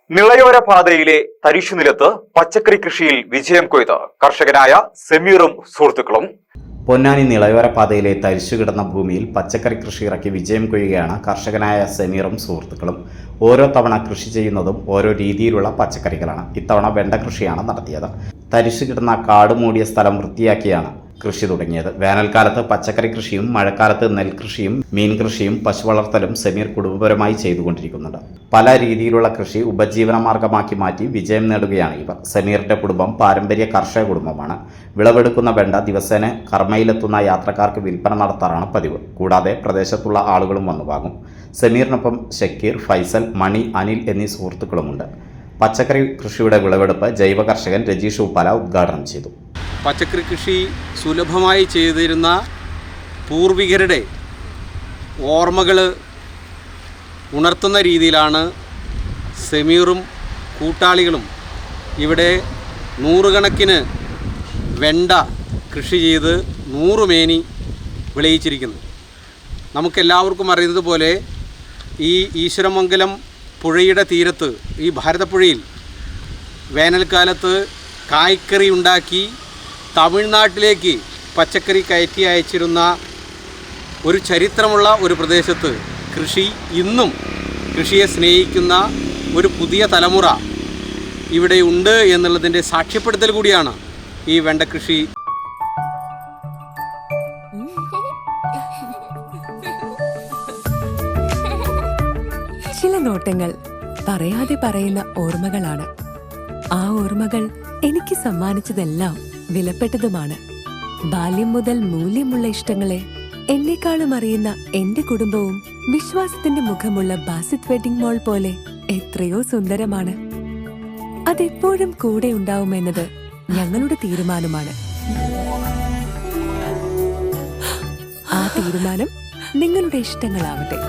നിളയോര പാതയിലെ തരിശുനിലത്ത് പച്ചക്കറി കൃഷിയിൽ വിജയം കൊയ്ത് കർഷകനായ സമീറും സുഹൃത്തുക്കളും. പൊന്നാനി നിളയോര പാതയിലെ തരിശു കിടന്ന ഭൂമിയിൽ പച്ചക്കറി കൃഷി ഇറക്കി വിജയം കൊയ്യുകയാണ് കർഷകനായ സമീറും സുഹൃത്തുക്കളും. ഓരോ തവണ കൃഷി ചെയ്യുന്നതും ഓരോ രീതിയിലുള്ള പച്ചക്കറികളാണ്. ഇത്തവണ വെണ്ട കൃഷിയാണ് നടത്തിയത്. തരിശു കിടന്ന കാട് മൂടിയ സ്ഥലം വൃത്തിയാക്കിയാണ് കൃഷി തുടങ്ങിയത്. വേനൽക്കാലത്ത് പച്ചക്കറി കൃഷിയും മഴക്കാലത്ത് നെൽകൃഷിയും മീൻ കൃഷിയും പശു വളർത്തലും സമീർ കുടുംബപരമായി ചെയ്തുകൊണ്ടിരിക്കുന്നുണ്ട്. പല രീതിയിലുള്ള കൃഷി ഉപജീവന മാർഗമാക്കി മാറ്റി വിജയം നേടുകയാണ് ഇവർ. സമീറിന്റെ കുടുംബം പാരമ്പര്യ കർഷക കുടുംബമാണ്. വിളവെടുക്കുന്ന വെണ്ട ദിവസേന കർമ്മയിലെത്തുന്ന യാത്രക്കാർക്ക് വിൽപ്പന നടത്താറാണ് പതിവ്. കൂടാതെ പ്രദേശത്തുള്ള ആളുകളും വന്നു വാങ്ങും. സമീറിനൊപ്പം ഷക്കീർ, ഫൈസൽ, മണി, അനിൽ എന്നീ സുഹൃത്തുക്കളുമുണ്ട്. പച്ചക്കറി കൃഷിയുടെ വിളവെടുപ്പ് ജൈവ കർഷകൻ രജീഷ് ഉപ്പാല ഉദ്ഘാടനം ചെയ്തു. പച്ചക്കറി കൃഷി സുലഭമായി ചെയ്തിരുന്ന പൂർവികരുടെ ഓർമ്മകൾ ഉണർത്തുന്ന രീതിയിലാണ് സമീറും കൂട്ടാളികളും ഇവിടെ നൂറുകണക്കിന് വെണ്ട കൃഷി ചെയ്ത് 100 മേനി വിളയിച്ചിരിക്കുന്നു. നമുക്കെല്ലാവർക്കും അറിയുന്നത് പോലെ ഈ ഈശ്വരമംഗലം പുഴയുടെ തീരത്ത്, ഈ ഭാരതപ്പുഴയിൽ വേനൽക്കാലത്ത് കായ്ക്കറി ഉണ്ടാക്കി തമിഴ്നാട്ടിലേക്ക് പച്ചക്കറി കയറ്റി അയച്ചിരുന്ന ഒരു ചരിത്രമുള്ള ഒരു പ്രദേശത്ത് ഇന്നും കൃഷിയെ സ്നേഹിക്കുന്ന ഒരു പുതിയ തലമുറ ഇവിടെ ഉണ്ട് എന്നുള്ളതിൻ്റെ സാക്ഷ്യപ്പെടുത്തൽ കൂടിയാണ് ഈ വെണ്ട കൃഷി. ചില നോട്ടങ്ങൾ പറയാതെ പറയുന്ന ഓർമ്മകളാണ്. ആ ഓർമ്മകൾ എനിക്ക് സമ്മാനിച്ചതെല്ലാം വിലപ്പെട്ടതുമാണ്. ബാല്യം മുതൽ മൂല്യമുള്ള ഇഷ്ടങ്ങളെ എന്നെക്കാളും അറിയുന്ന എന്റെ കുടുംബവും വിശ്വാസത്തിന്റെ മുഖമുള്ള ബാസിത് വെഡിംഗ് മോൾ പോലെ എത്രയോ സുന്ദരമാണ്. അതെപ്പോഴും കൂടെ ഉണ്ടാവുമെന്നത് ഞങ്ങളുടെ തീരുമാനമാണ്. ആ തീരുമാനം നിങ്ങളുടെ ഇഷ്ടങ്ങളാവട്ടെ.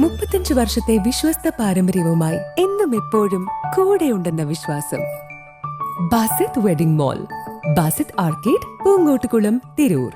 35 വർഷത്തെ വിശ്വസ്ത പാരമ്പര്യവുമായി എന്നും എപ്പോഴും കൂടെയുണ്ടെന്ന വിശ്വാസം. Basith wedding mall, Basith arcade, Poongottukulam, Tirur.